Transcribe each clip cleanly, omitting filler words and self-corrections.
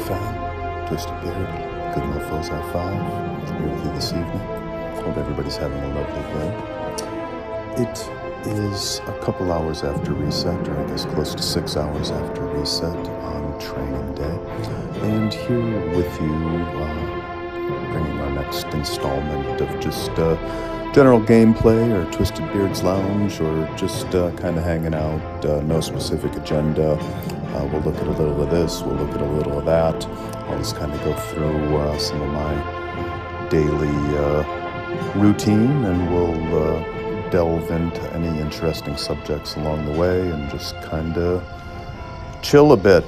fan, Twisted Beard, GoodMoFos R5, here with you this evening. Hope everybody's having a lovely day. It is a couple hours after reset, or I guess close to 6 hours after reset on training day. And here with you, bringing our next installment of just general gameplay or Twisted Beard's Lounge, or just kind of hanging out, no specific agenda. We'll look at a little of this, we'll look at a little of that. I'll just kind of go through some of my daily routine, and we'll delve into any interesting subjects along the way and just kind of chill a bit,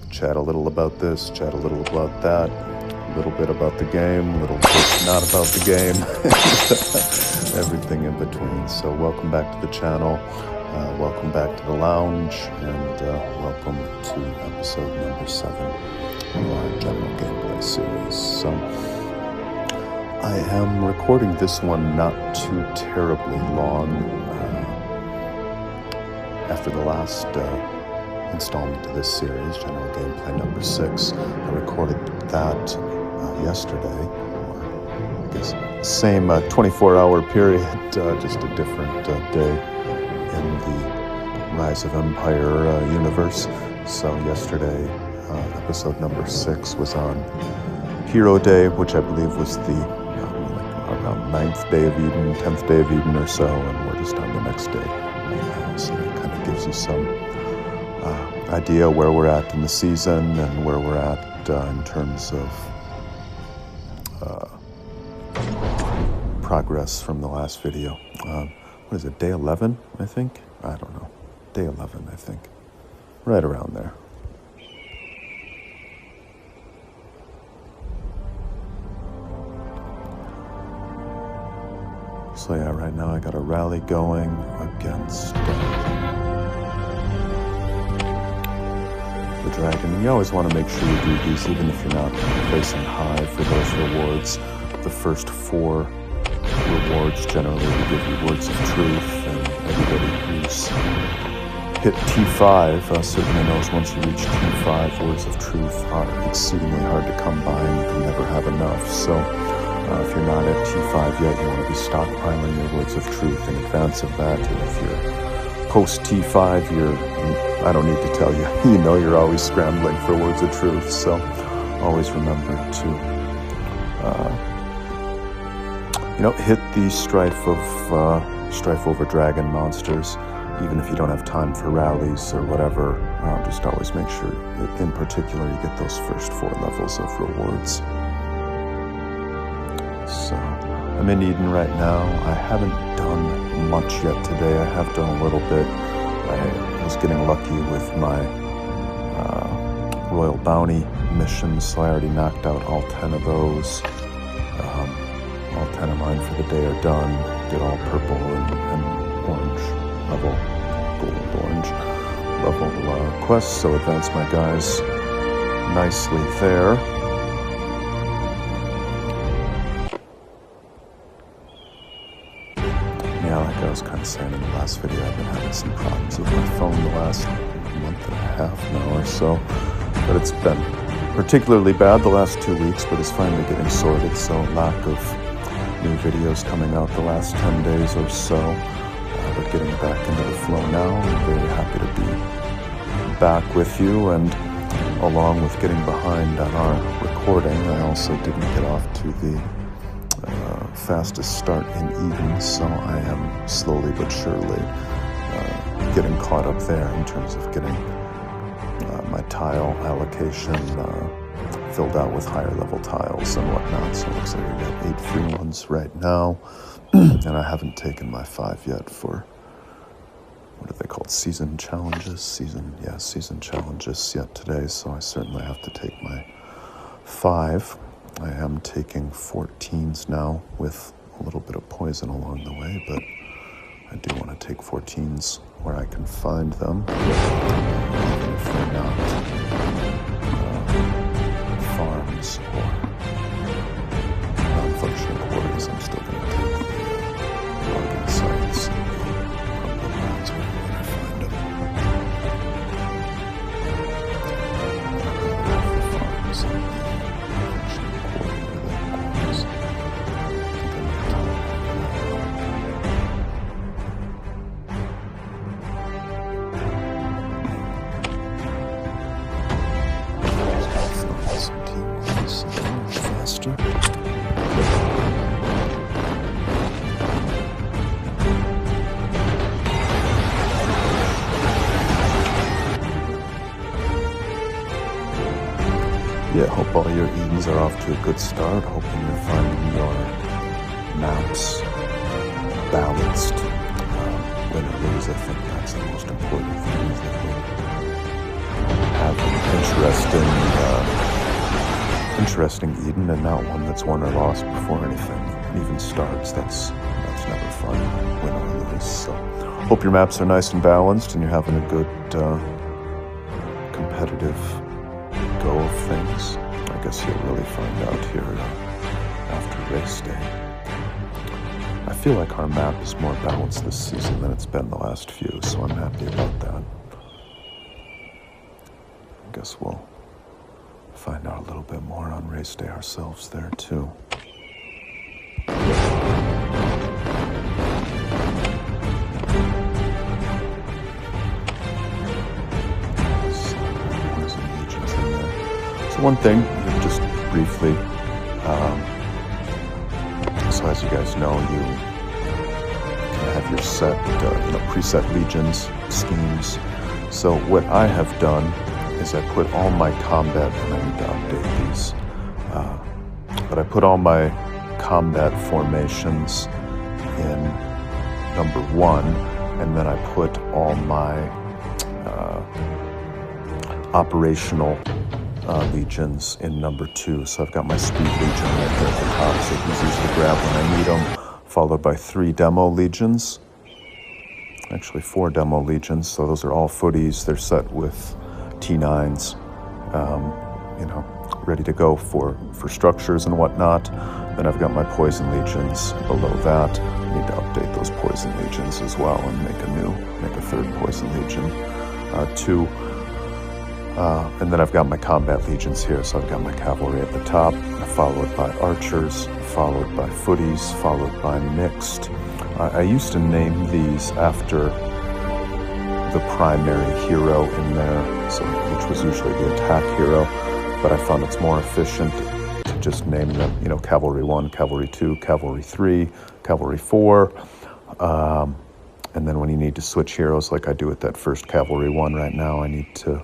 chat a little about this, chat a little about that, a little bit about the game, a little bit not about the game, everything in between. So welcome back to the channel, welcome back to the lounge, and welcome to episode number 7 of our general gameplay series. So I am recording this one not too terribly long after the last installment of this series, general gameplay number 6. I recorded that yesterday, or I guess same 24-hour period, just a different day in the Rise of Empire universe. So yesterday, episode number 6 was on Hero Day, which I believe was the around 9th day of Eden, 10th day of Eden or so, and we're just on the next day right now. So it kind of gives you some idea where we're at in the season and where we're at in terms of progress from the last video. What is it, day 11, I think? I don't know. Day 11, I think. Right around there. So yeah, right now I got a rally going against the dragon. And you always want to make sure you do these, even if you're not placing high for those rewards. The first 4 rewards generally will give you words of truth, and everybody who's hit T5 certainly knows once you reach T5, words of truth are exceedingly hard to come by, and you can never have enough. So if you're not at T5 yet, you want to be stockpiling your words of truth in advance of that. And if you're post T5, I don't need to tell you, you know you're always scrambling for words of truth. So always remember to hit the strife over dragon monsters, even if you don't have time for rallies or whatever. Just always make sure, in particular, you get those first 4 levels of rewards. So I'm in Eden right now. I haven't done much yet today. I have done a little bit. I was getting lucky with my Royal Bounty missions, so I already knocked out all 10 of those. All 10 of mine for the day are done. Did all purple and orange level, gold orange level quests, so advanced my guys nicely there. Yeah, like I was kind of saying in the last video, I've been having some problems with my phone the last month and a half now or so, but it's been particularly bad the last 2 weeks, but it's finally getting sorted. So lack of new videos coming out the last 10 days or so, but getting back into the flow now. I'm very happy to be back with you, and along with getting behind on our recording, I also didn't get off to the fastest start in Eden, so I am slowly but surely getting caught up there in terms of getting my tile allocation filled out with higher level tiles and whatnot. So it looks like we got 8 free ones right now, and I haven't taken my 5 yet for, what are they called, season challenges? Season challenges yet today, so I certainly have to take my 5. I am taking 14s now with a little bit of poison along the way, but I do want to take 14s where I can find them, even if they're not farms or non-functional quarters. I'm still going to take the login sites and the lines when I find them. The farms. Faster. Yeah, hope all your Edens are off to a good start. Hoping you're finding your maps balanced. Win or lose, I think that's the most important thing, is that we have an interesting Eden and not one that's won or lost before anything even starts. That's never fun, win or lose. So hope your maps are nice and balanced and you're having a good competitive go of things. I guess you'll really find out here after race day. I feel like our map is more balanced this season than it's been the last few, so I'm happy about that. I guess we'll find out a little bit more on race day ourselves there too. One thing, just briefly, so as you guys know, you can have your set, preset legions, schemes. So what I have done is I put all my combat, and I need to update these, but I put all my combat formations in number 1, and then I put all my operational legions in number 2. So I've got my speed legion right there at the top, so he's easy to grab when I need them, followed by 3 demo legions. Actually 4 demo legions, so those are all footies. They're set with T9s, ready to go for structures and whatnot. Then I've got my poison legions below that. I need to update those poison legions as well and make a third poison legion. 2. And then I've got my combat legions here, so I've got my cavalry at the top, followed by archers, followed by footies, followed by mixed. I used to name these after the primary hero in there, which was usually the attack hero, but I found it's more efficient to just name them, Cavalry 1, Cavalry 2, Cavalry 3, Cavalry 4. And then when you need to switch heroes, like I do with that first Cavalry 1 right now, I need to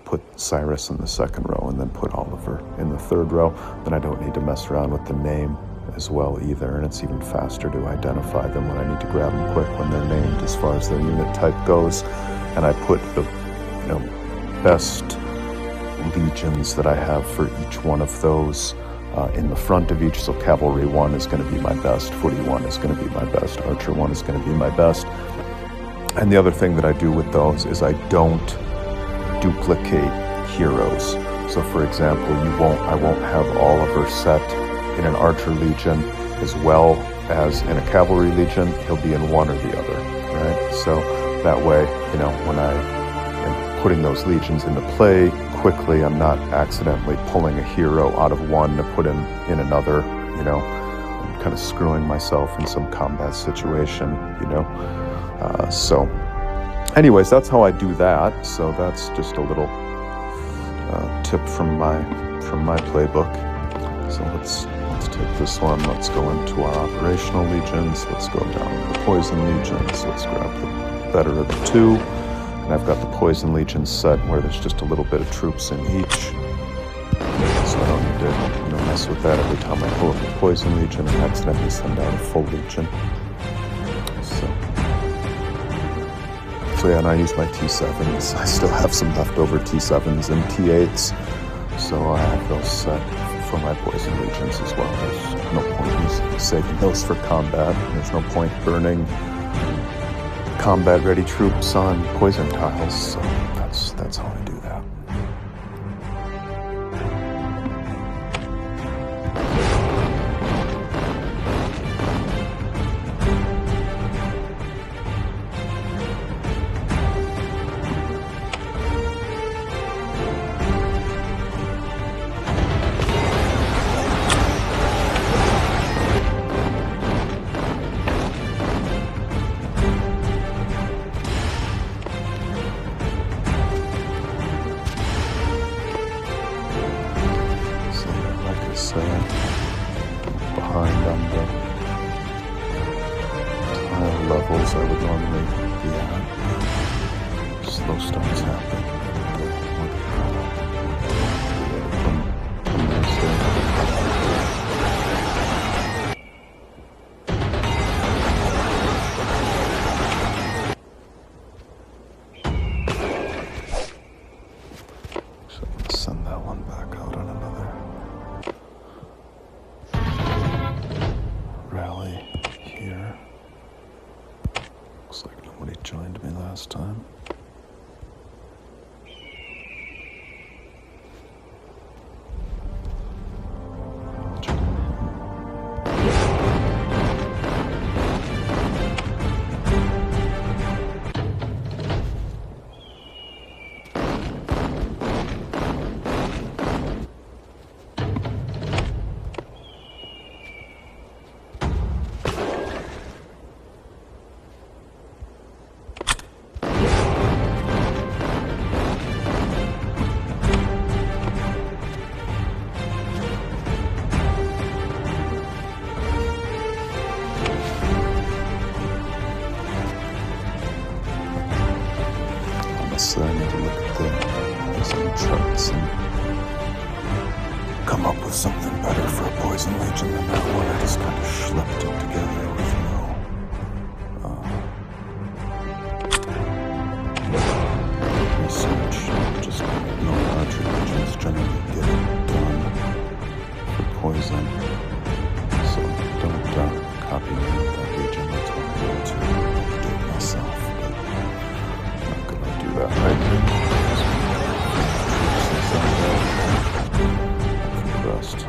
put Cyrus in the second row and then put Oliver in the third row. Then I don't need to mess around with the name as well either, and it's even faster to identify them when I need to grab them quick when they're named as far as their unit type goes. And I put the best legions that I have for each one of those in the front of each. So Cavalry 1 is going to be my best, Footy 1 is going to be my best, Archer 1 is going to be my best. And the other thing that I do with those is I don't duplicate heroes. So for example, I won't have Oliver set in an Archer Legion as well as in a Cavalry Legion. He'll be in one or the other, right? So that way, when I am putting those legions into play quickly, I'm not accidentally pulling a hero out of one to put him in another, I'm kind of screwing myself in some combat situation, so anyways, that's how I do that. So that's just a little tip from my playbook. So let's take this one. Let's go into our operational legions. Let's go down to the poison legions. Let's grab the better of the 2. And I've got the poison legions set where there's just a little bit of troops in each. So I don't need to mess with that every time I pull up the poison legion and accidentally send out a full legion. So yeah, and I use my T7s. I still have some leftover T7s and T8s. So I have those set for my poison legions as well. There's no point in saving those for combat. There's no point burning combat ready troops on poison tiles. So that's how I do that. behind on the tile levels I would normally be at. Slow starts happen. Send that one back out on another rally here. Looks like nobody joined me last time. So I need to look at some charts and come up with something better for a Poison Legion than that one. I just kind of schlepped it together with no research. Just no larger legions generally get it done for poison. So don't copy me with that legion. That's what I'm going to do it myself. That right for the best.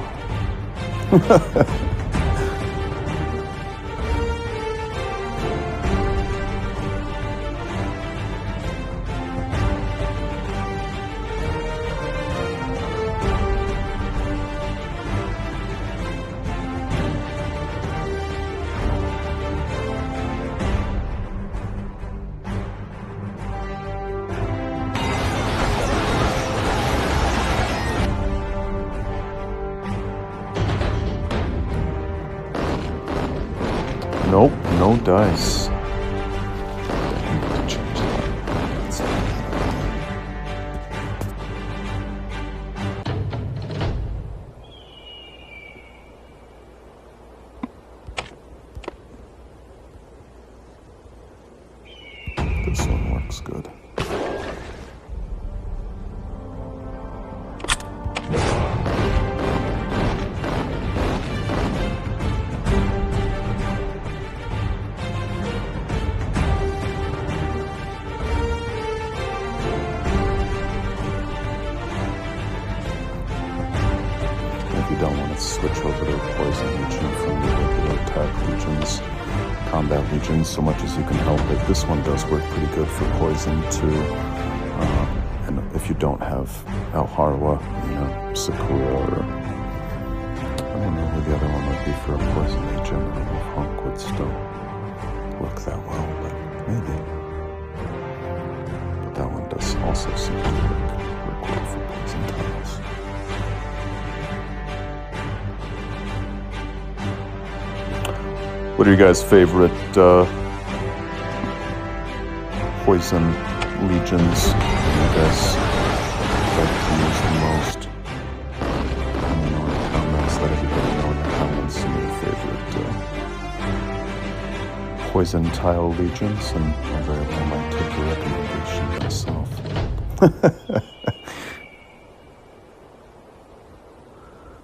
Nope, no dice. I need to change that. This one works good. If you don't want to switch over to a Poison Legion from the regular attack legions, combat legions, so much as you can help it, this one does work pretty good for poison too. And if you don't have El Harwa, Sakura, or I don't know who the other one would be for a Poison Legion. I don't know if Honk would still work that well, but maybe. But that one does also seem to work well for poison tiles. What are your guys' favorite Poison Legions you guys like to use the most? Let me know in the comments. Let everybody know in the comments some of your favorite Poison Tile Legions, and I very well might take your recommendation myself.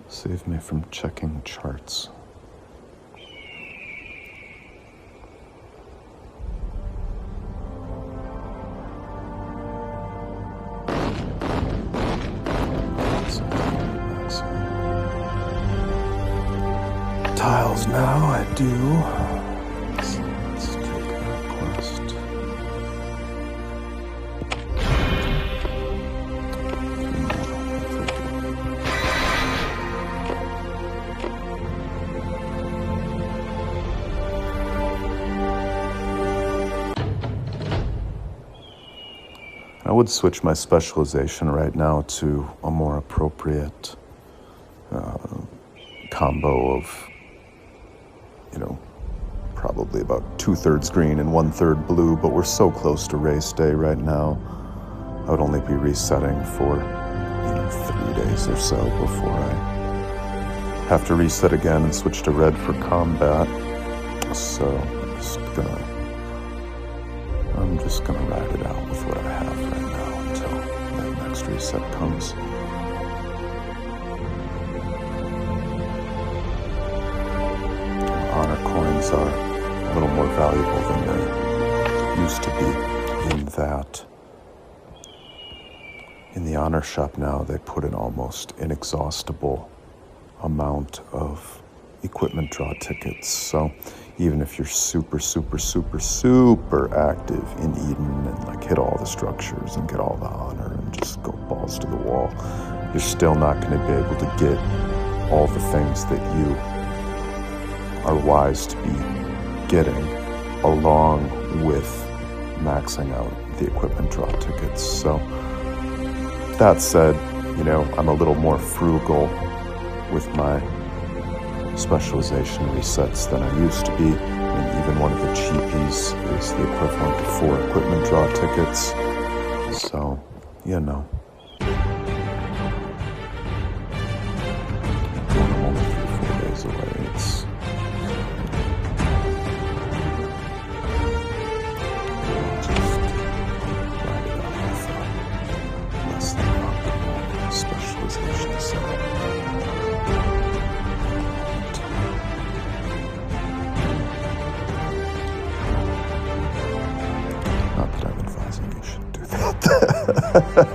Save me from checking charts. Tiles now, I do. So let's take a quest. I would switch my specialization right now to a more appropriate combo of, probably about 2/3 green and 1/3 blue, but we're so close to race day right now. I would only be resetting for 3 days or so before I have to reset again and switch to red for combat. So I'm just gonna ride it out with what I have right now until that next reset comes. Honor coins are a little more valuable than they used to be, in that in the honor shop now they put an almost inexhaustible amount of equipment draw tickets. So even if you're super active in Eden and like hit all the structures and get all the honor and just go balls to the wall, you're still not going to be able to get all the things that you are wise to be getting along with maxing out the equipment draw tickets. So that said, I'm a little more frugal with my specialization resets than I used to be. Even one of the cheapies is the equivalent of 4 equipment draw tickets. So, I'm only 3-4 days away. Specialization setup. Not that I'm advising you should do that, but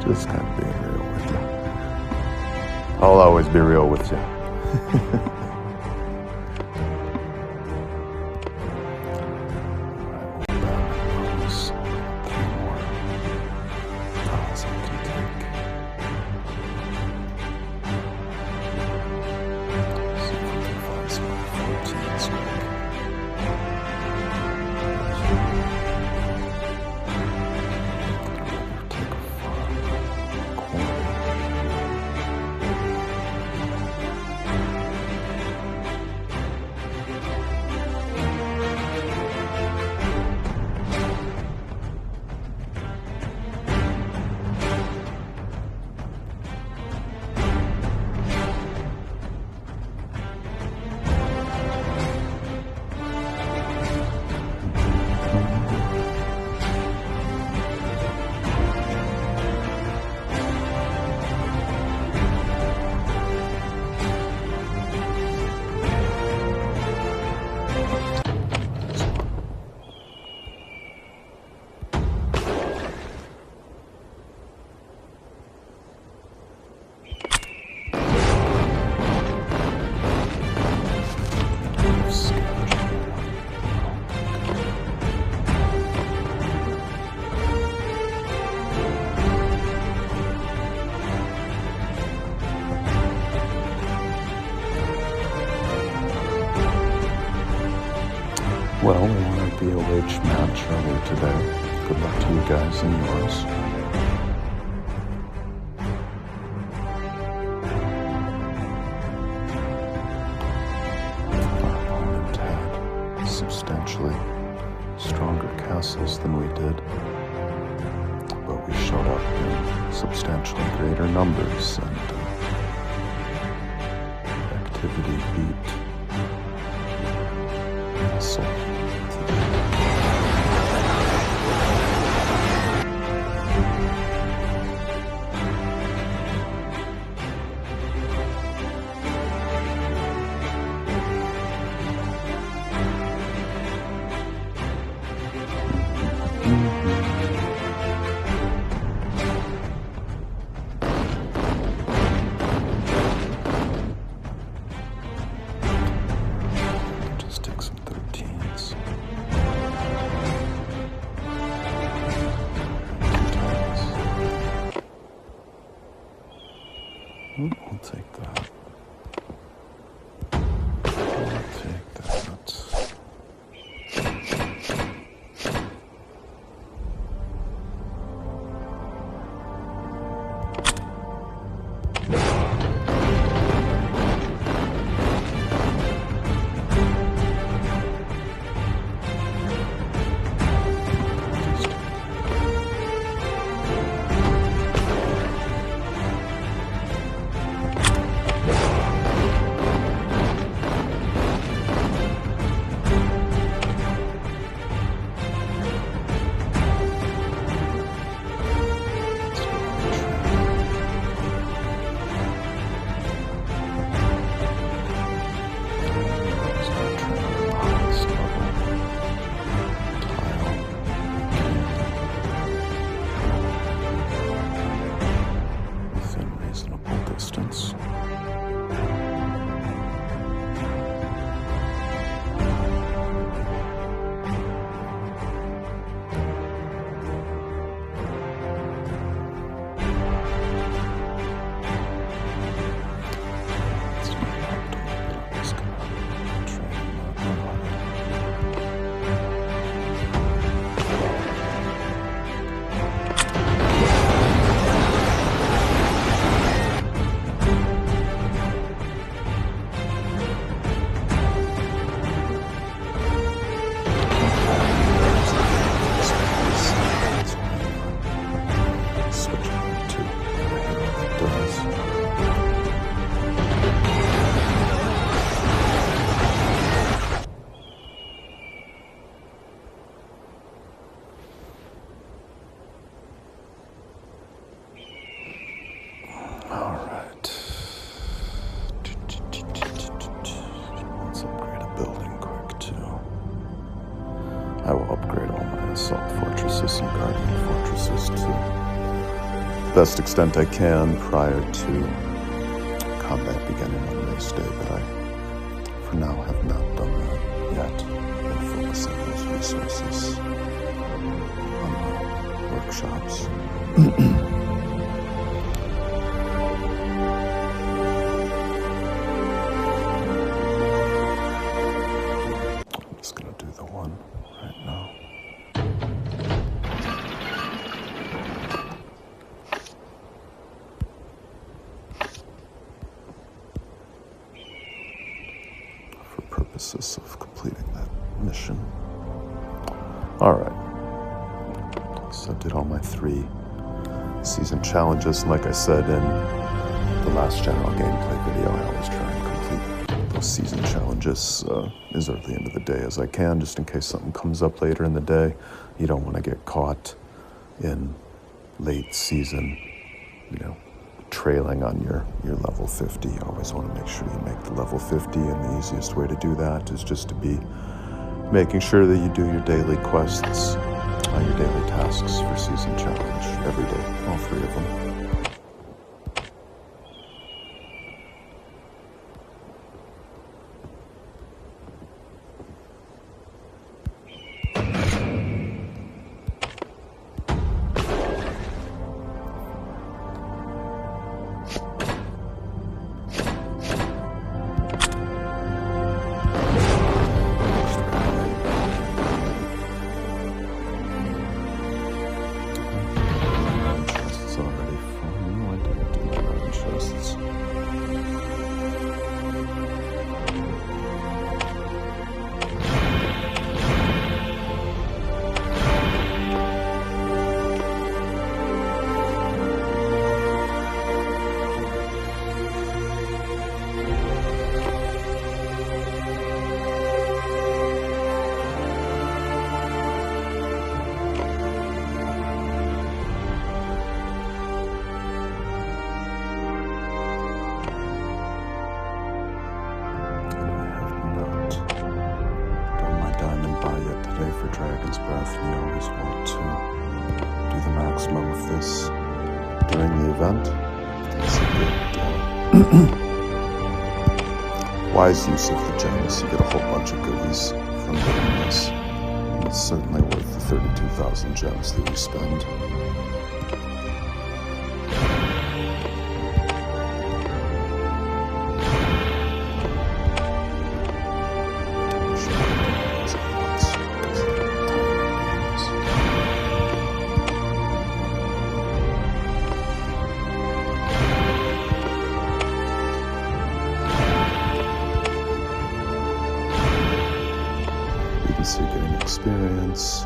just kind of being real with you. I'll always be real with you. Well, we won our BOH match earlier today. Good luck to you guys and yours. Our opponent had substantially stronger castles than we did, but we showed up in substantially greater numbers, and activity beat muscle. Just take some 13s. I'll take that. I'll take that. best extent I can prior to combat beginning on race day, but I, for now, have not done that yet. I'm focusing those resources on the workshops. I'm just gonna do the one right now. Of completing that mission. Alright. So I did all my 3 season challenges, and like I said in the last general gameplay video, I always try and complete those season challenges as early into the day as I can, just in case something comes up later in the day. You don't want to get caught in late season, trailing on your level 50. You always want to make sure you make the level 50, and the easiest way to do that is just to be making sure that you do your daily quests, your daily tasks for season challenge every day, all 3 of them. Dragon's Breath, and you always want to do the maximum of this during the event. It's a good wise use of the gems. You get a whole bunch of goodies from doing this, and it's certainly worth the 32,000 gems that you spend. So you're getting experience,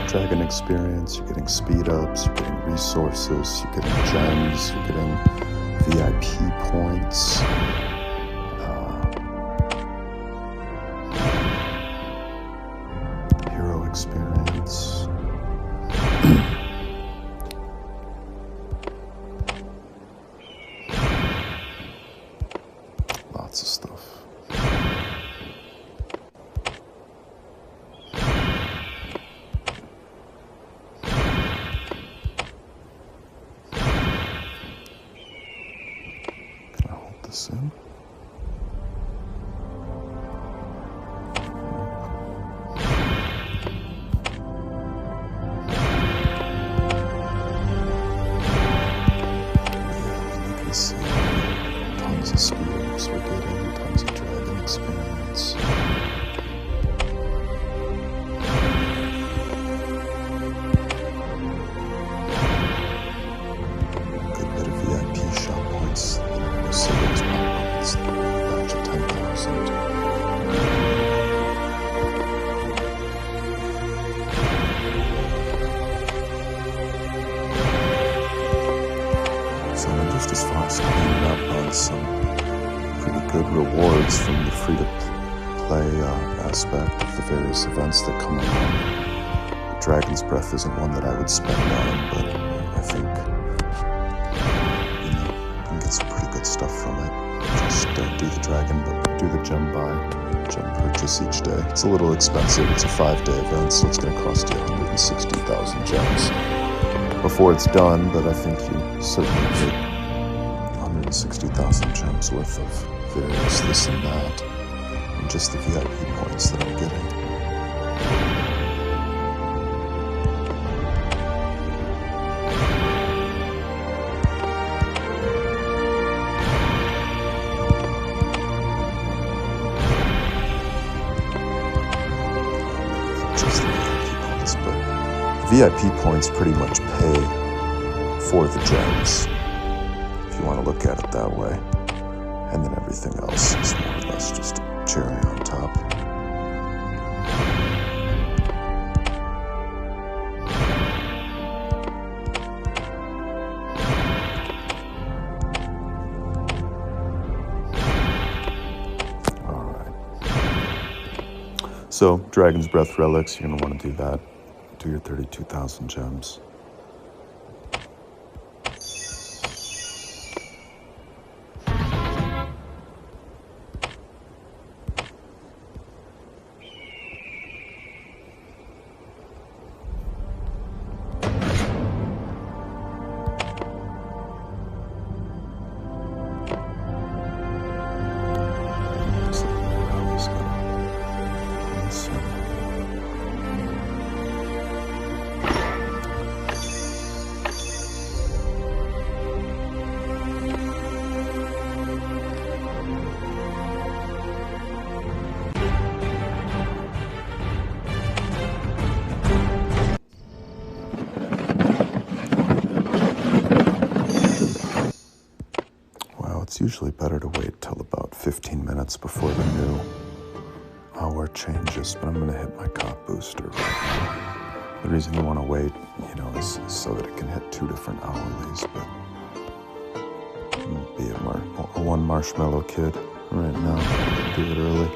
dragon experience, you're getting speed ups, you're getting resources, you're getting gems, you're getting VIP points. Hero experience. Lots of stuff. In. You can see tons of speed ups we're getting, tons of dragon experience. Good bit of VIP shop points. So there's my points, batch of 10,000. So I'm just as fast cleaning up on some pretty good rewards from the free-to-play aspect of the various events that come along. Dragon's Breath isn't one that I would spend on, but I think get some pretty good stuff from it. Just do the do the gem purchase each day. It's a little expensive. It's a 5-day event, so it's going to cost you 160,000 gems. before it's done, but I think you certainly get 160,000 gems worth of various this and that, and just the VIP points that I'm getting. Just the VIP points, but VIP points pretty much pay for the gems, if you want to look at it that way. And then everything else is more or less just a cherry on top. So, Dragon's Breath relics, you're going to want to do that. Do your 32,000 gems. It's usually better to wait till about 15 minutes before the new hour changes, but I'm going to hit my cop booster right now. The reason you want to wait, is so that it can hit 2 different hourlies, but be a one marshmallow kid right now. Do it early.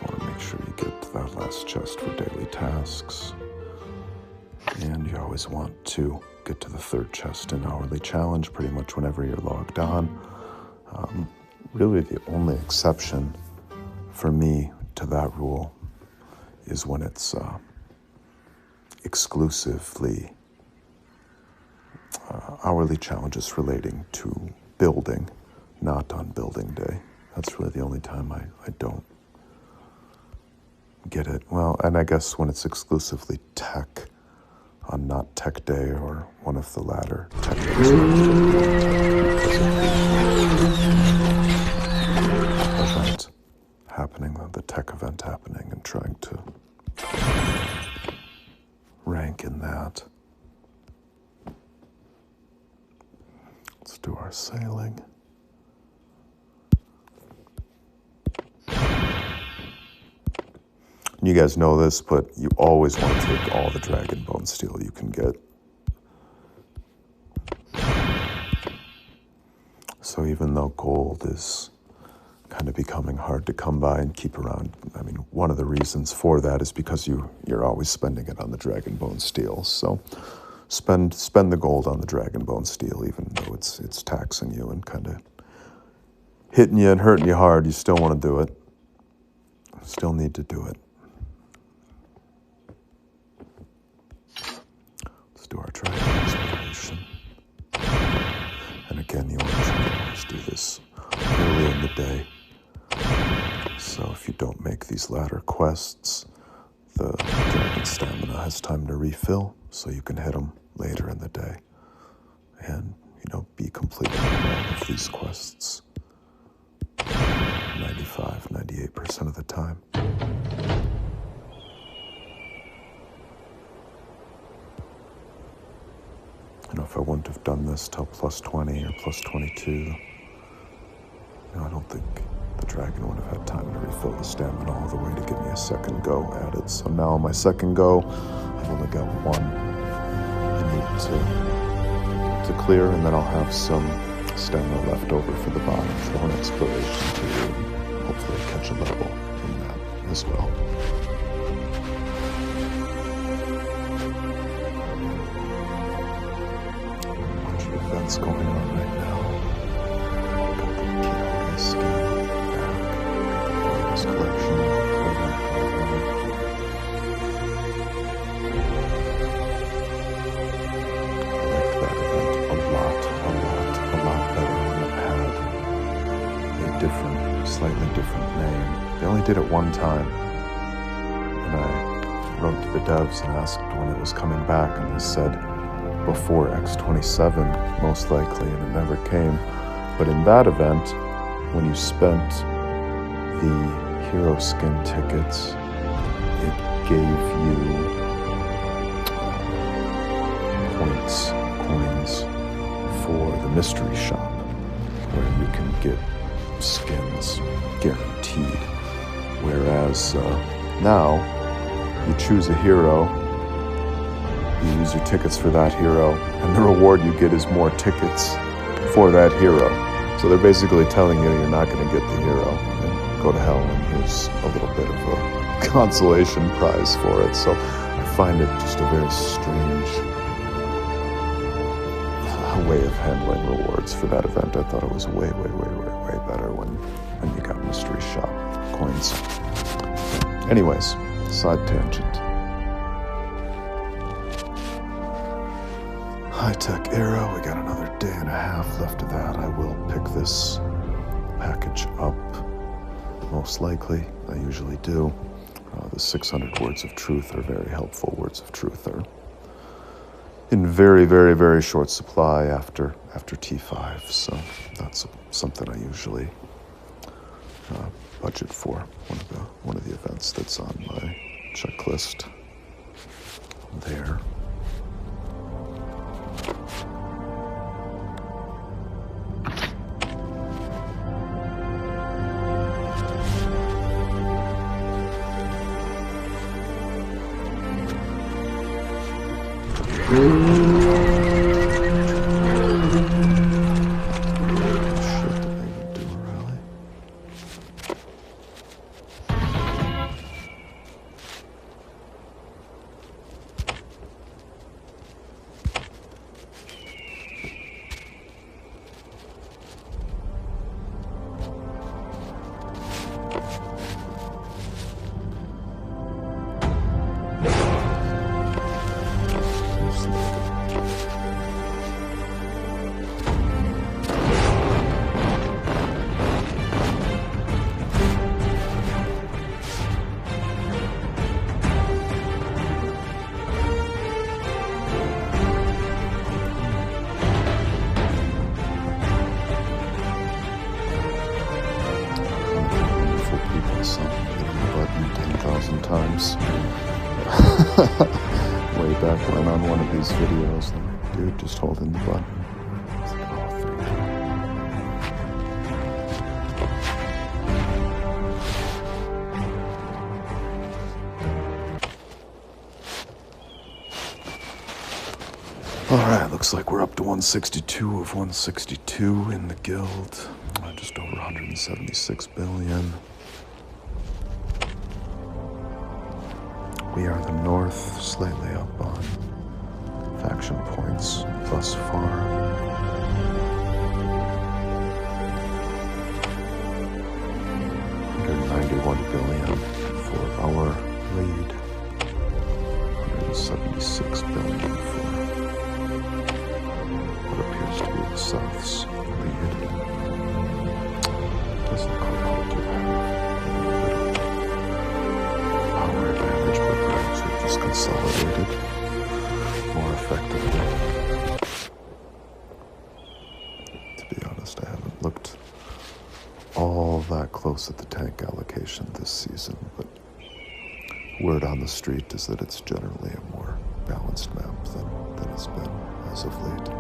Want to make sure you get to that last chest for daily tasks, and you always want to get to the 3rd chest in hourly challenge pretty much whenever you're logged on. Really the only exception for me to that rule is when it's exclusively hourly challenges relating to building, not on building day. That's really the only time I don't get it. Well, and I guess when it's exclusively tech on not tech day or one of the latter tech days. The tech event happening and trying to rank in that. Let's do our sailing. You guys know this, but you always want to take all the dragon bone steel you can get. So even though gold is kind of becoming hard to come by and keep around, I mean, one of the reasons for that is because you're always spending it on the dragon bone steel. So spend the gold on the dragon bone steel, even though it's taxing you and kind of hitting you and hurting you hard. You still want to do it. Still need to do it. Let's do our dragon exploration. And again, you want to always do this early in the day. So if you don't make these latter quests, the dragon stamina has time to refill, so you can hit them later in the day. And, be completing all of these quests 95, 98% of the time. You know, if I wouldn't have done this till plus 20 or plus 22, you know, I don't think the dragon would have had time to refill the stamina all the way to give me a second go at it. So now on my second go, I've only got one I need to clear, and then I'll have some stamina left over for the bottom, throw an exploration to and hopefully catch a level in that as well. A bunch of events going on right now. Got the Kiyoge skin back, got the Artist collection event going on. Slightly different name. They only did it one time, and I wrote to the devs and asked when it was coming back, and they said before X27 most likely, and it never came. But in that event, when you spent the hero skin tickets, it gave you coins for the mystery shop, where you can get skins guaranteed. Whereas now you choose a hero, you use your tickets for that hero, and the reward you get is more tickets for that hero. So they're basically telling you you're not going to get the hero, and go to hell, and here's a little bit of a consolation prize for it. So I find it just a very strange way of handling rewards for that event. I thought it was way better when you got mystery shop coins. Anyways, side tangent. High-tech arrow, we got another day and a half left of that. I will pick this package up, most likely. I usually do. The 600 words of truth are very helpful. Words of truth are in very short supply after T5, so that's something I usually budget for. One of the events that's on my checklist there. Times. Way back when on one of these videos, like, dude, just holding the button. It's like, oh, thank you. Alright, looks like we're up to 162 of 162 in the guild. Just over 176 billion. We are the north, slightly up on faction points thus far. 191 billion for our lead. 176 billion for what appears to be the South's lead. Doesn't look like we do have power advantage, but perhaps we've just consolidated more effectively. To be honest, I haven't looked all that closely close at the tank allocation this season, but word on the street is that it's generally a more balanced map than it's been as of late.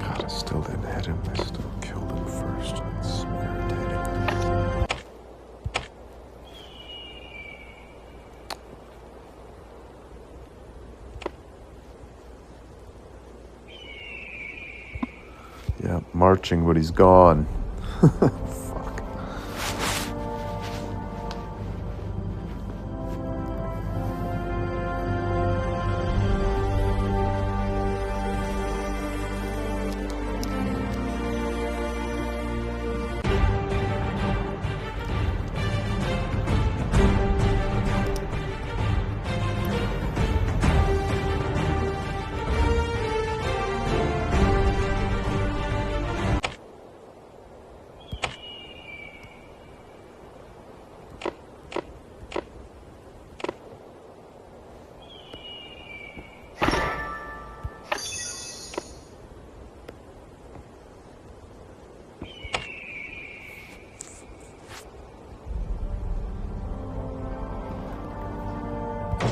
I still didn't hit him. I still killed him first. It's irritating. Yeah, marching, but he's gone. Fuck.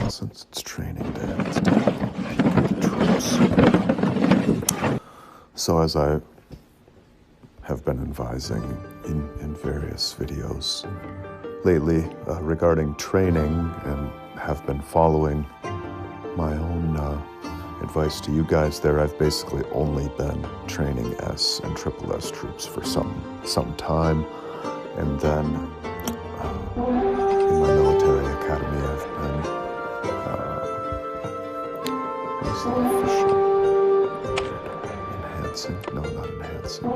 Since it's training day, it's time to get the troops. So as I have been advising in various videos lately regarding training, and have been following my own advice to you guys there, I've basically only been training S and SS troops for some time, and then in my military academy I've been enhancing? No, not enhancing.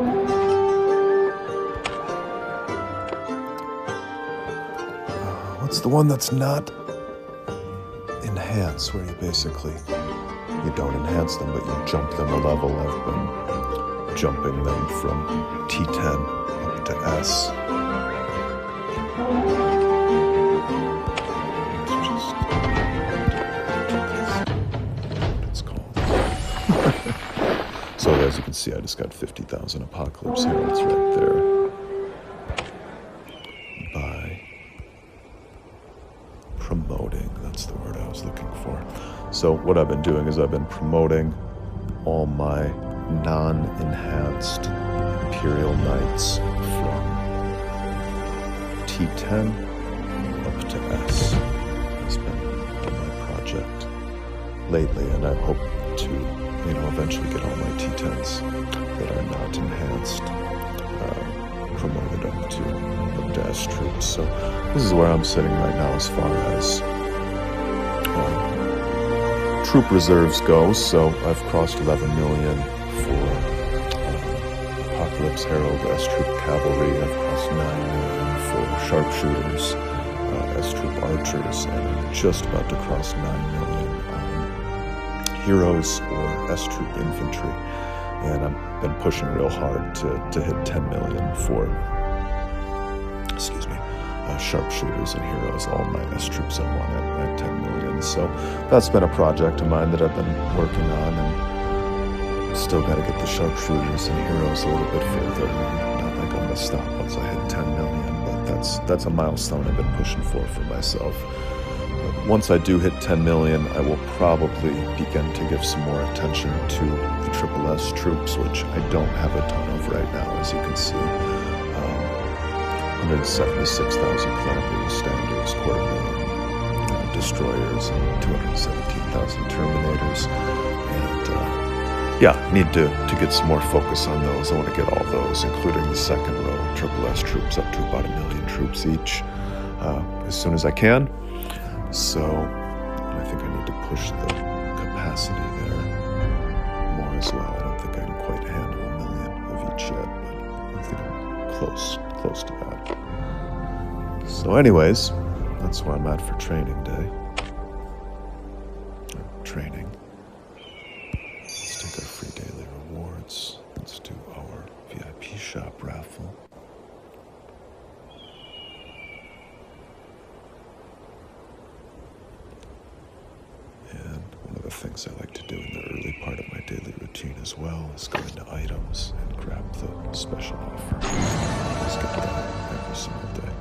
What's the one that's not enhance, where you basically, you don't enhance them, but you jump them a level? I've been jumping them from T10 up to S. So as you can see, I just got 50,000 Apocalypse Heroes right there by promoting. That's the word I was looking for. So what I've been doing is I've been promoting all my non-enhanced Imperial Knights from T10 up to S. Has been my project lately, and I hope to eventually get all my T10s that are not enhanced promoted up to S troops. So this is where I'm sitting right now as far as troop reserves go. So I've crossed 11 million for Apocalypse Herald, S troop cavalry. I've crossed 9 million for sharpshooters, S troop archers, and I'm just about to cross 9 million heroes or S troop infantry, and I've been pushing real hard to hit 10 million for sharpshooters and heroes. All my S troops I want at 10 million. So that's been a project of mine that I've been working on, and still got to get the sharpshooters and heroes a little bit further. Not like I'm gonna stop once I hit 10 million, but that's a milestone I've been pushing for myself. Once I do hit 10 million, I will probably begin to give some more attention to the SS troops, which I don't have a ton of right now, as you can see. 176,000 Calamity Standards, 250,000 destroyers and 217,000 terminators. And yeah, need to get some more focus on those. I want to get all those, including the second row Triple S troops, up to about 1 million troops each, as soon as I can. So I think I need to push the capacity there more as well. I don't think I can quite handle 1 million of each yet, but I think I'm close to that. So anyways, that's where I'm at for training day. Training. Let's take our free daily rewards. Let's do our VIP shop raffle. And one of the things I like to do in the early part of my daily routine as well is go into items and grab the special offer. I always get that every single day.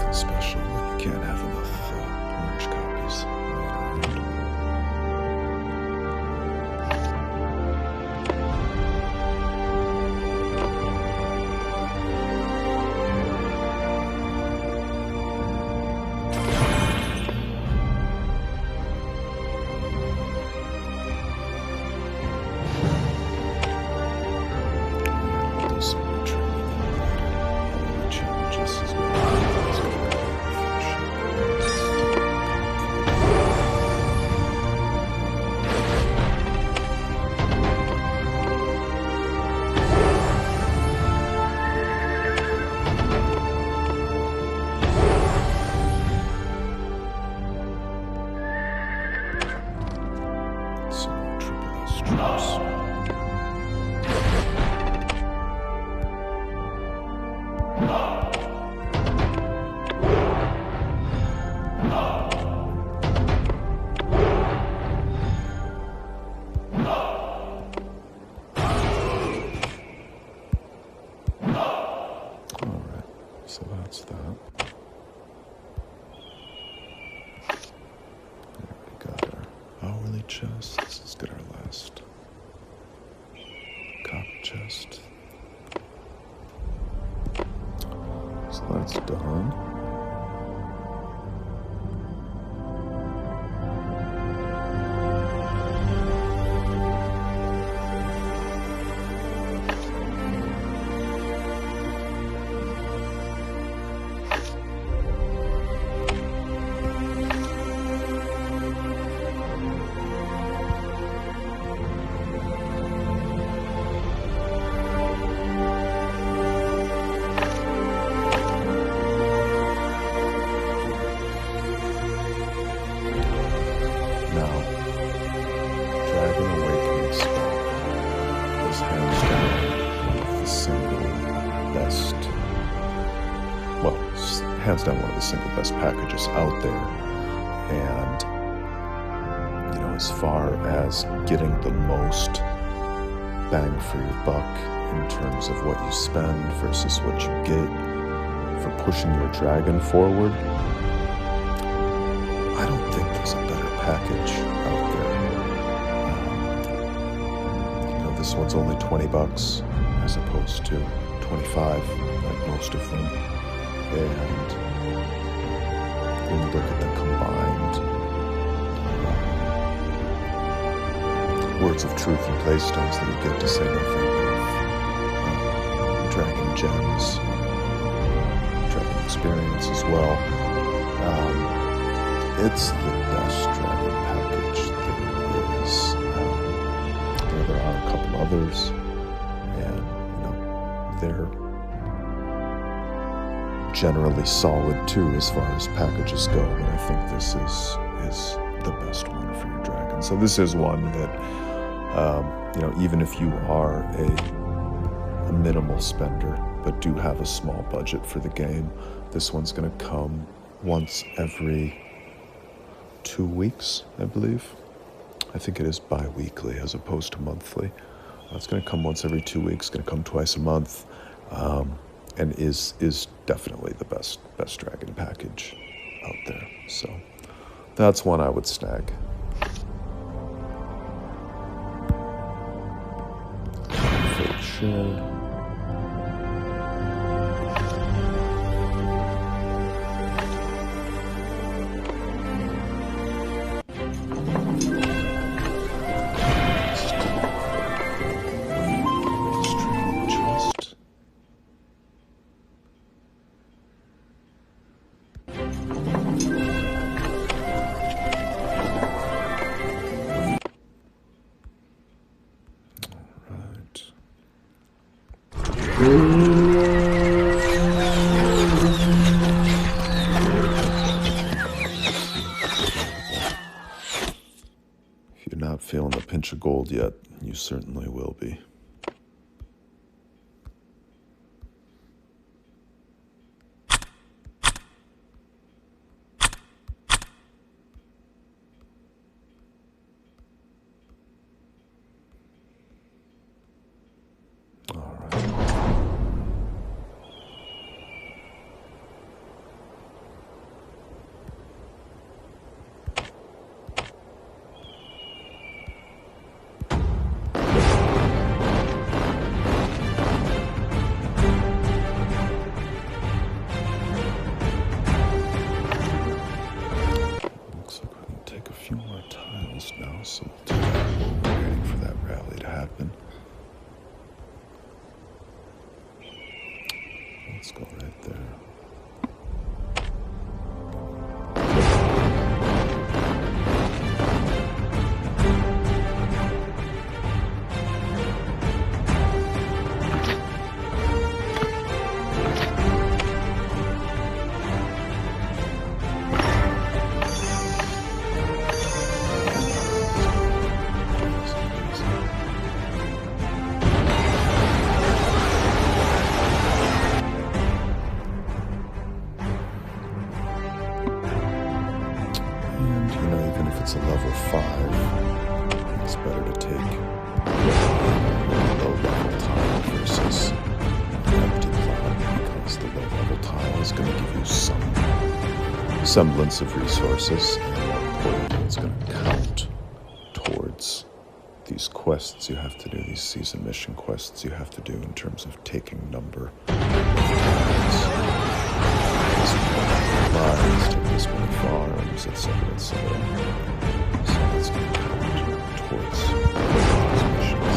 Special, but you can't have enough orange copies later. I'll do some more training later. All the challenges as well. So that's that. We got our hourly chest. Let's get our last copy chest. So that's done. Hands down one of the single best packages out there. And you know, as far as getting the most bang for your buck in terms of what you spend versus what you get for pushing your dragon forward, I don't think there's a better package out there. You know, this one's only $20 as opposed to 25 like most of them. And when you look at the combined words of truth and playstones that you get, to say nothing of dragon gems, dragon experience as well, it's the best dragon package there is. There are a couple others, and you know, they're generally solid too as far as packages go, but I think this is the best one for your dragon. So this is one that, you know, even if you are a minimal spender but do have a small budget for the game, this one's going to come once every 2 weeks, I believe. I think it is bi-weekly as opposed to monthly. It's going to come once every 2 weeks, going to come twice a month, and is definitely the best dragon package out there. So that's one I would snag. Share. If you're not feeling the pinch of gold yet, you certainly will be. Now, so we'll do that while we're waiting for that rally to happen. Let's go right there. Even if it's a level 5, it's better to take low level tile versus an empty plot, because the low level tile is going to give you some semblance of resources, and more importantly, it's going to count towards these quests you have to do, these season mission quests you have to do in terms of taking number of tiles. Take this many farms, etc., etc. So that's going to count towards those missions.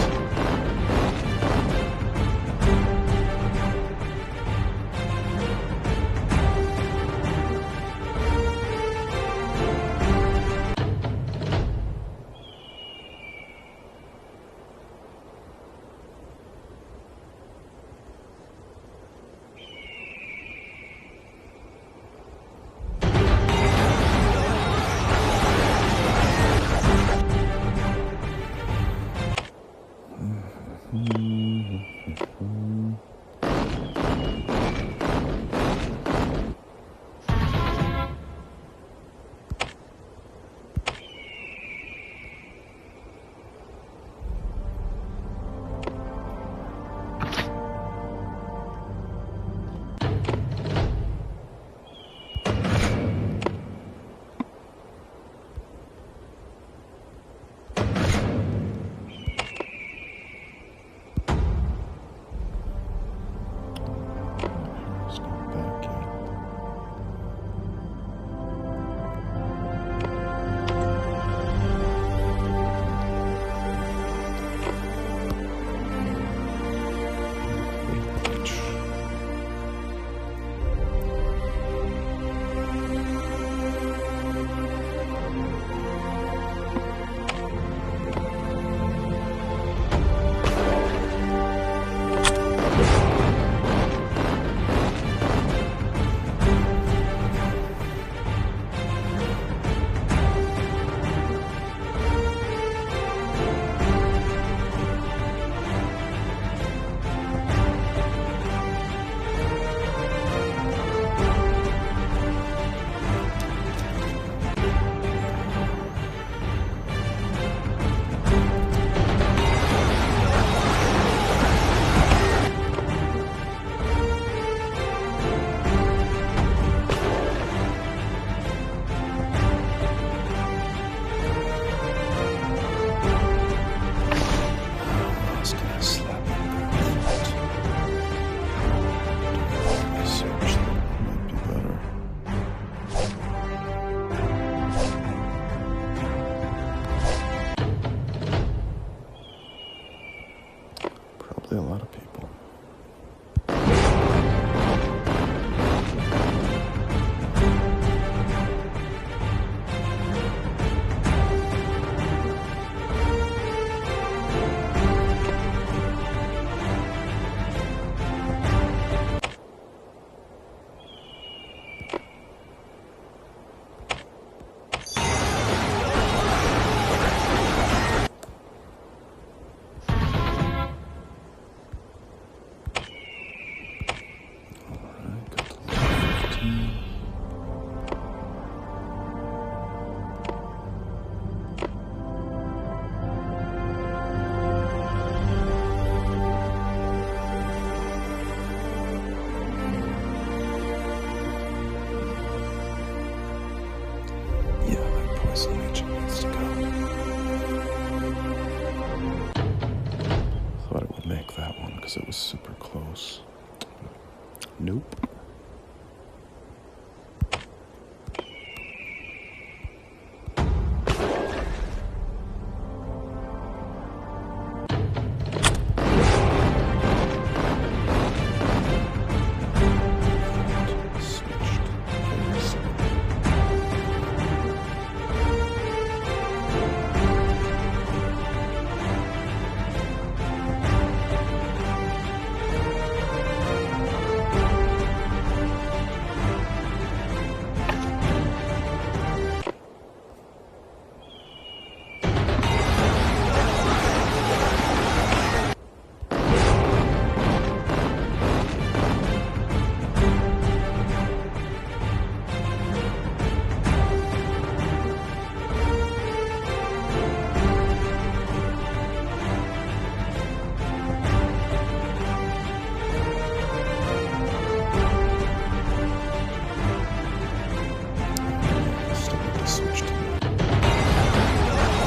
because it was super close. Nope.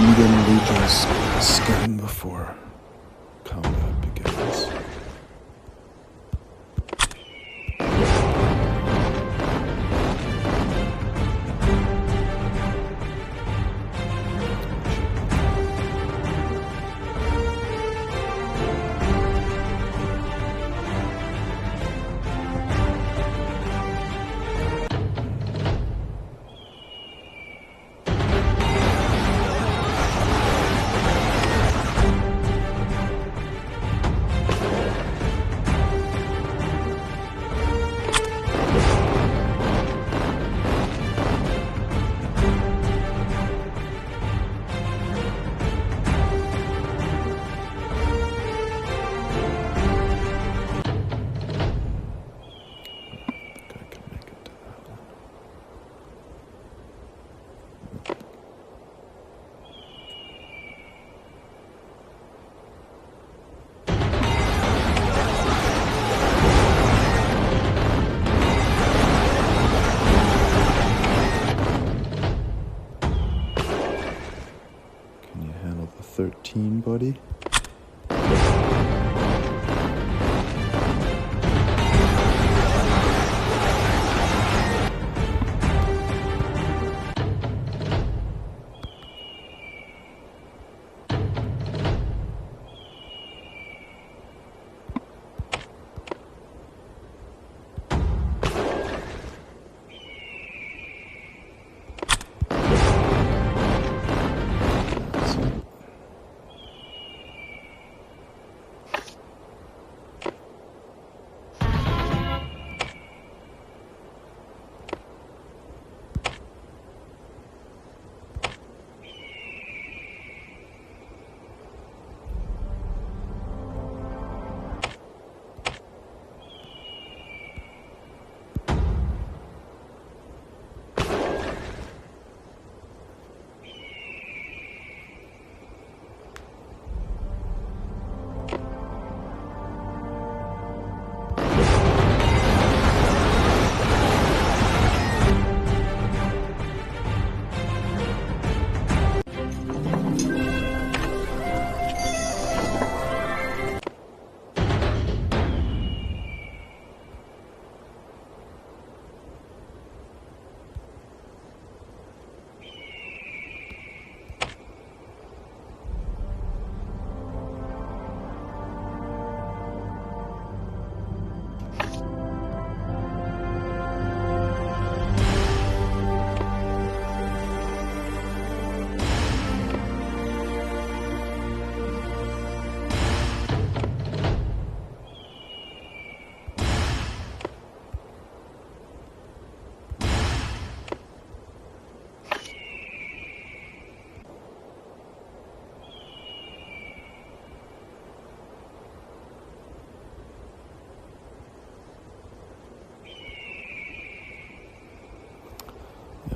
Eden Legion's scan before combat begins. Can you handle the 13, buddy?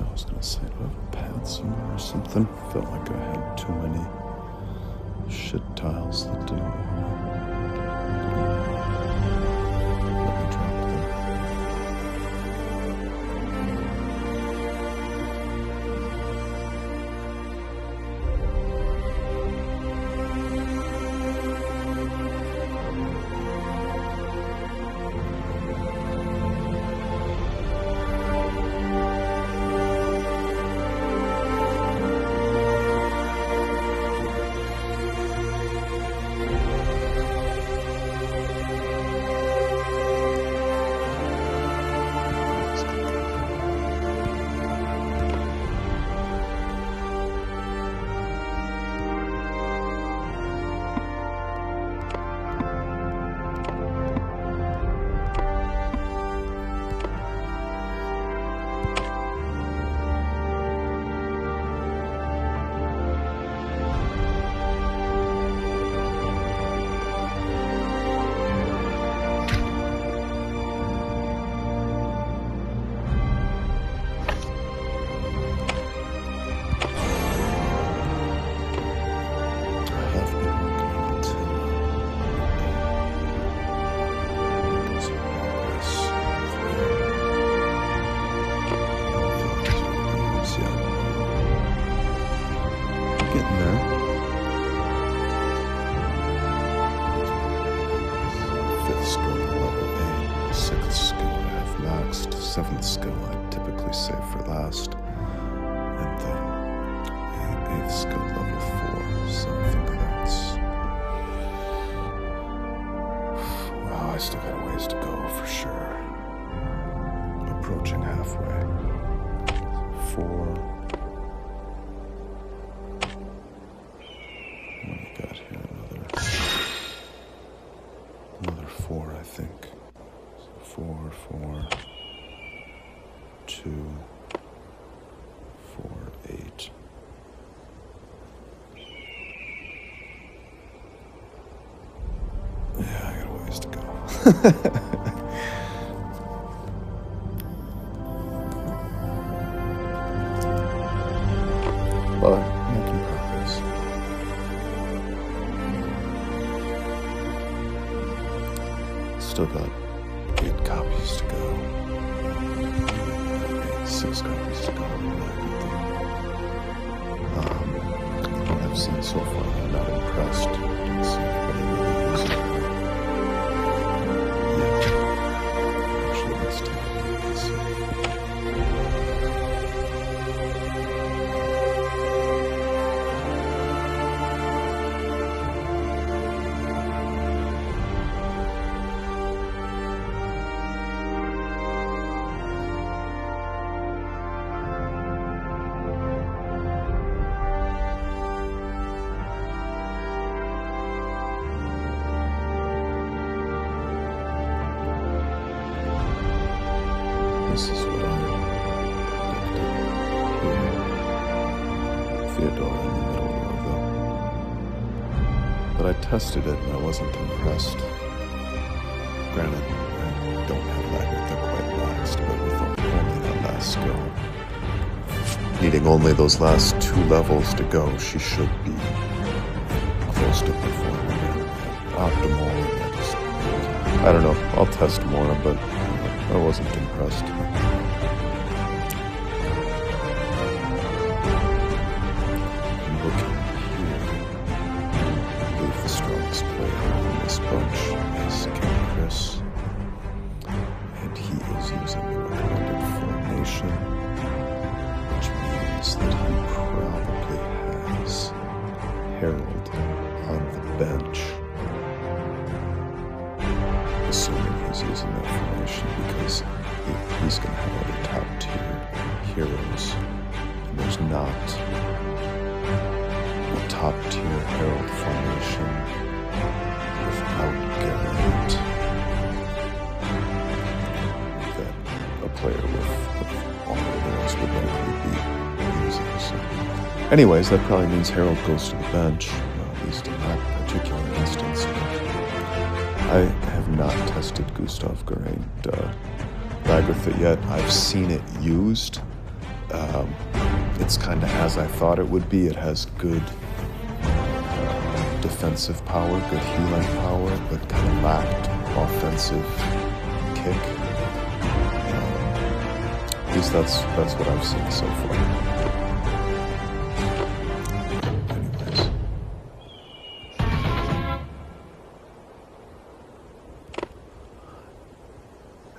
I was gonna say, do I have a pad somewhere or something? Felt like I had too many shit tiles that didn't want to let me drop them. 7th skill I typically save for last, and then 8th skill level 4, so I think that's... Wow, I still got a ways to go for sure. Approaching halfway. 4. What do you got here? Another 4, I think. So 4, 4, 2, 4, 8. Yeah, I got a ways to go. But making progress. Still got 8 copies to go. 6 copies to go. What I've seen so far, I'm not impressed. Don't see anybody really using it. Yeah. Actually, let's take a look and see. This is what I predicted here. Theodore in the middle row, though. But I tested it and I wasn't impressed. Granted, I don't have Lagartha quite last, but with only that last skill. Needing only those last 2 levels to go, she should be close to performing at optimal. I don't know, I'll test more, but I wasn't impressed. I'm looking here. I believe the strongest player in this bunch is King Chris. And he is using the recommended formation, which means that he probably has Harold on the bench. Assuming he's using that formation, because he's going to have other top-tier heroes. And there's not a top-tier Herald formation without Garrett that a player with all of those would likely be using. So, anyways, that probably means Harold goes to the bench, at least in that particular instance. I have not tested Gustav Geraint Lagartha yet. I've seen it used. It's kind of as I thought it would be. It has good defensive power, good healing power, but kind of lacked offensive kick. At least that's what I've seen so far.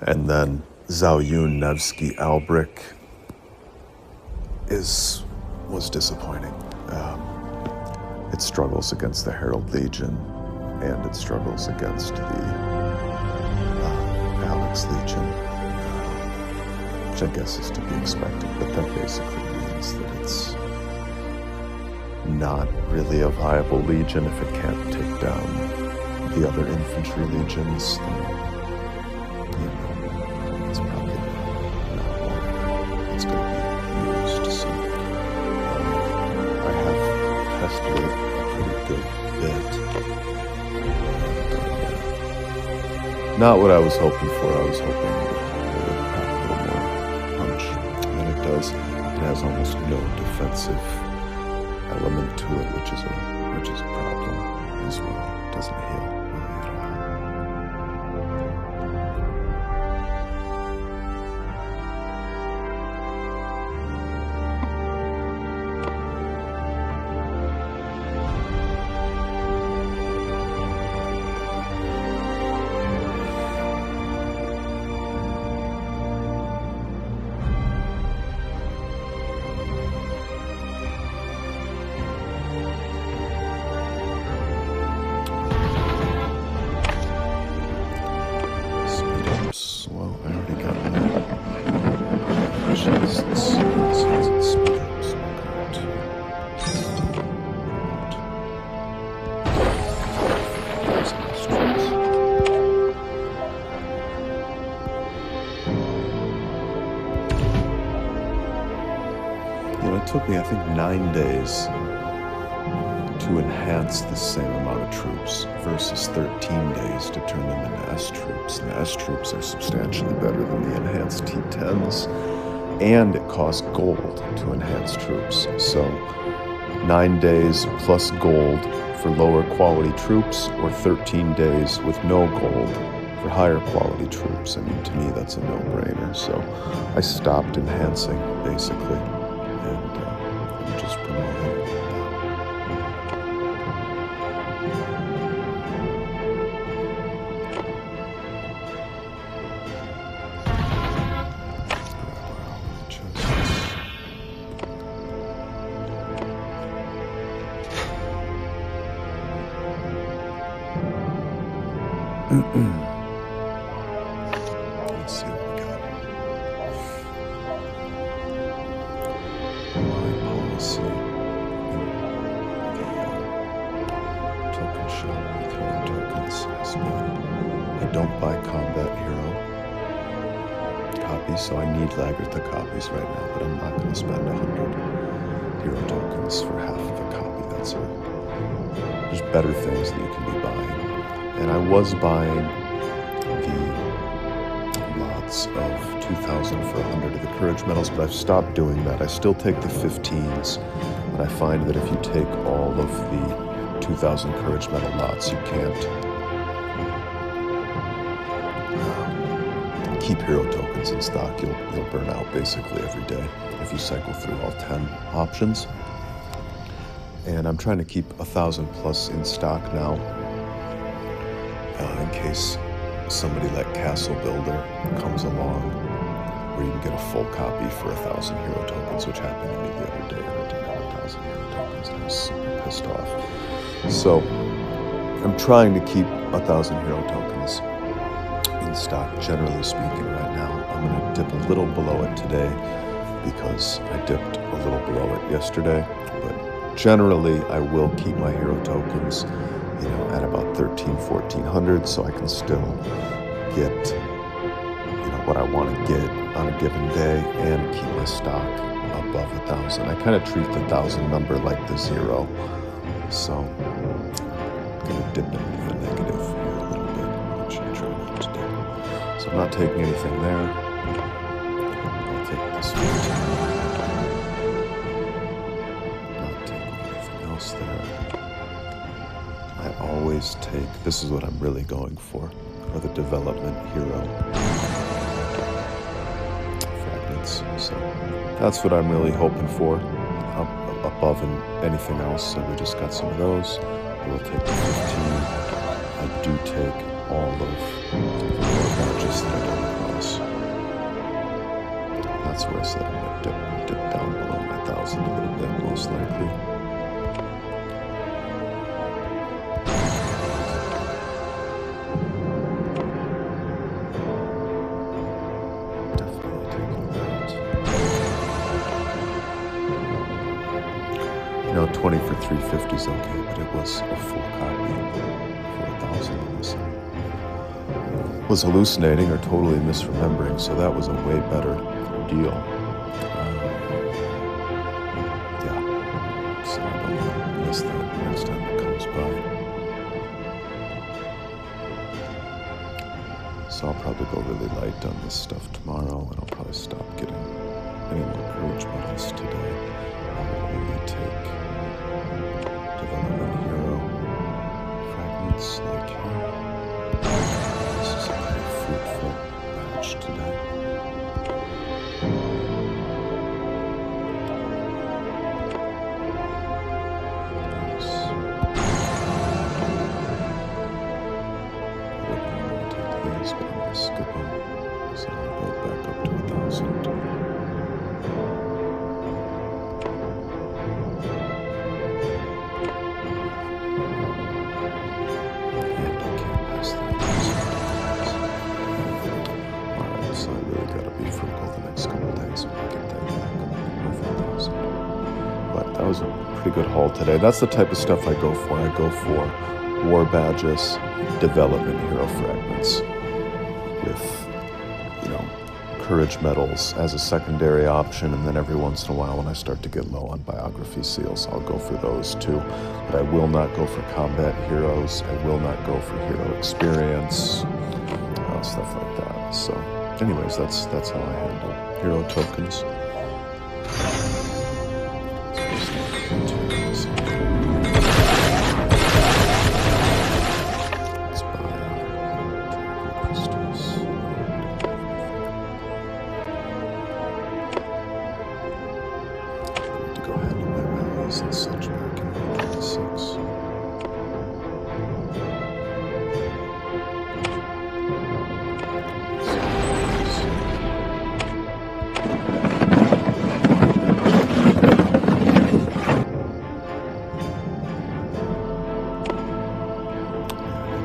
And then Zhao Yun, Nevsky, Albric was disappointing. It struggles against the Herald Legion, and it struggles against the Alex Legion, which I guess is to be expected, but that basically means that it's not really a viable legion if it can't take down the other infantry legions. Then, it's probably not one that's going to be used. So I have tested it a pretty good bit. Not what I was hoping for. I was hoping it would pack a little more punch than it does. It has almost no defensive element to it, which is a problem as well. It doesn't heal really at all. me, I think, 9 days to enhance the same amount of troops versus 13 days to turn them into S troops. And the S troops are substantially better than the enhanced T10s, and it costs gold to enhance troops. So 9 days plus gold for lower quality troops, or 13 days with no gold for higher quality troops. I mean, to me, that's a no-brainer. So I stopped enhancing, basically, and I'm just promoting. Let's see what we got. My policy in the token shop with hero tokens has been, I don't buy combat hero copies, so I need Lagertha copies right now, but I'm not going to spend 100 hero tokens for half of a copy. There's better things that you can be buying. And I was buying the lots of 2,000 for 100 of the courage medals, but I've stopped doing that. I still take the 15s, but I find that if you take all of the 2,000 courage medal lots, you can't keep hero tokens in stock. You'll burn out basically every day if you cycle through all 10 options. And I'm trying to keep 1,000 plus in stock now, in case somebody like Castle Builder comes along, where you can get a full copy for 1,000 hero tokens, which happened to me the other day. I didn't have 1,000 hero tokens, and I was super pissed off. So I'm trying to keep 1,000 hero tokens in stock, generally speaking, right now. I'm going to dip a little below it today because I dipped a little below it yesterday, but generally I will keep my hero tokens, at about 1,300-1,400, so I can still get, what I want to get on a given day and keep my stock above 1,000. I kind of treat the 1,000 number like the 0, so I'm going to dip into the negative here a little bit, which I try not to do. So I'm not taking anything there. I'll take this 15. Not taking anything else there. I always take, this is what I'm really going for, are the development hero fragments. So that's what I'm really hoping for, above anything else. So we just got some of those. We'll take the 15. I do take all of the badges that I don't cross. That's where I said I'm going to dip down below my 1,000 a little bit, most likely. You know, 20 for 350 is okay, but it was a full copy for 1,000 on this side. Was hallucinating or totally misremembering, so that was a way better deal. Yeah, so I don't want to miss that next time it comes by. So I'll probably go really light on this stuff tomorrow, and I'll probably stop getting any more courage medals today. I will only take development hero fragments like here. This is a pretty fruitful batch today. Nice. I wouldn't want to take these, but I'm going to skip them. So I'm going to go back up to 1,000. That was a pretty good haul today. That's the type of stuff I go for. I go for war badges, development hero fragments with, courage medals as a secondary option, and then every once in a while when I start to get low on biography seals, I'll go for those too. But I will not go for combat heroes. I will not go for hero experience, stuff like that. So anyways, that's how I handle hero tokens. And such back in 1996. I need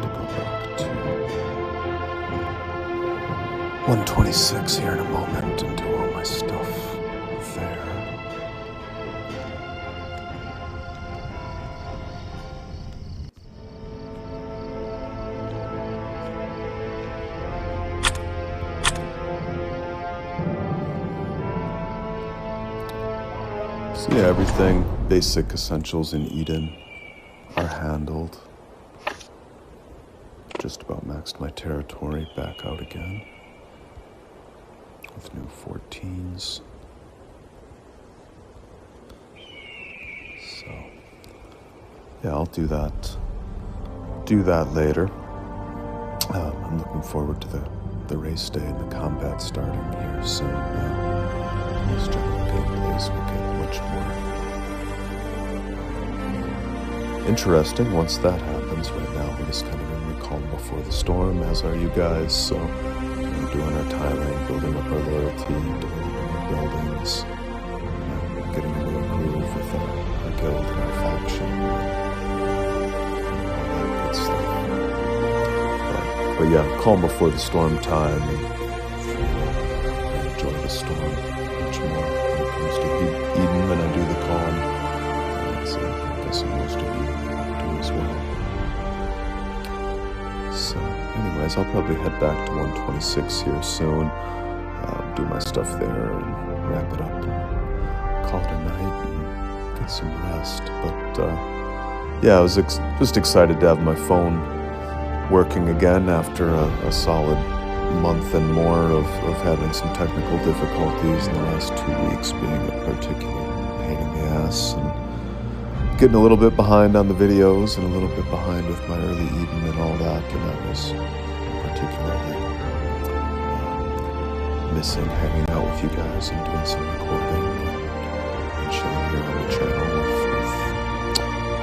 to go back to 126 here in a moment and do all my stuff there. So yeah, everything, basic essentials in Eden are handled. Just about maxed my territory, back out again with new 14s. So yeah, I'll do that later. I'm looking forward to the race day and the combat starting here soon. Those general gameplays will get much more interesting once that happens. Right now we're just kind of in the calm before the storm, as are you guys. So doing our tiling, building up our loyalty, developing our buildings, getting a little groove with our guild and our faction, all that good stuff. But yeah, calm before the storm time, and I enjoy the storm much more when it comes to Eden than I do the calm. So I'm guessing most of you do as well. So anyways, I'll probably head back to 126 here soon, do my stuff there and wrap it up and call it a night and get some rest. But yeah, I was just excited to have my phone working again after a solid month and more of having some technical difficulties, in the last 2 weeks being a particular pain in the ass, and getting a little bit behind on the videos and a little bit behind with my early Eden and all that, and I was particularly missing hanging out with you guys and doing some recording and chilling here on the channel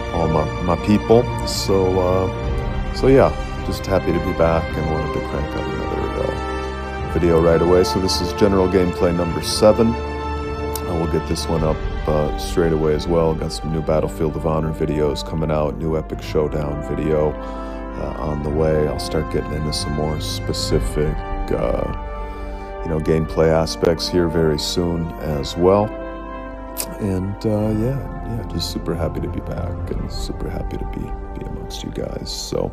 with all my people. So yeah, just happy to be back and wanted to crank out another video right away. So this is general gameplay number 7. I will get this one up straight away as well. Got some new Battlefield of Honor videos coming out, new Epic Showdown video on the way. I'll start getting into some more specific gameplay aspects here very soon as well. And yeah, just super happy to be back and super happy to be amongst you guys. So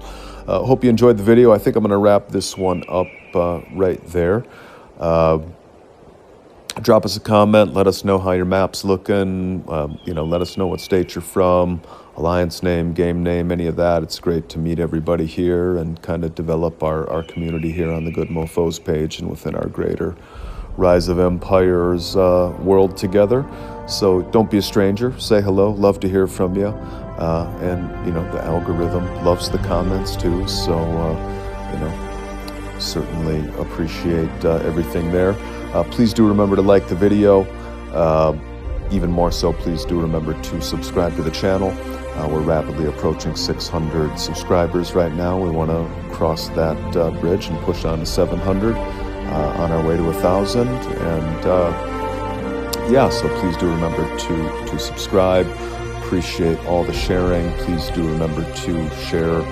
hope you enjoyed the video. I think I'm going to wrap this one up right there. Drop us a comment, let us know how your map's looking, let us know what state you're from, alliance name, game name, any of that. It's great to meet everybody here and kind of develop our community here on the GoodMoFos page and within our greater Rise of Empires world together. So don't be a stranger, say hello, love to hear from you. And the algorithm loves the comments too, so certainly appreciate everything there. Please do remember to like the video. Even more so, please do remember to subscribe to the channel. We're rapidly approaching 600 subscribers right now. We want to cross that bridge and push on to 700 on our way to 1,000. And yeah, so please do remember to subscribe. Appreciate all the sharing. Please do remember to share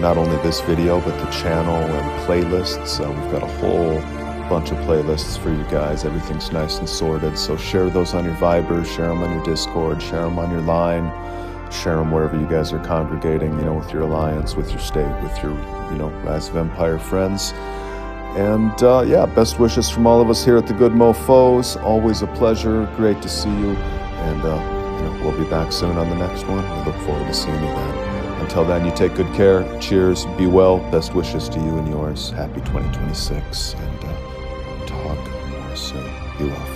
not only this video but the channel and playlists. We've got a whole bunch of playlists for you guys. Everything's nice and sorted, so share those on your Viber, share them on your Discord, share them on your Line, share them wherever you guys are congregating, with your alliance, with your state, with your Rise of Empire friends. And yeah, best wishes from all of us here at the GoodMoFos. Always a pleasure. Great to see you. And we'll be back soon on the next one. We look forward to seeing you then. Until then, you take good care. Cheers. Be well. Best wishes to you and yours. Happy 2026. And talk more soon. Be well.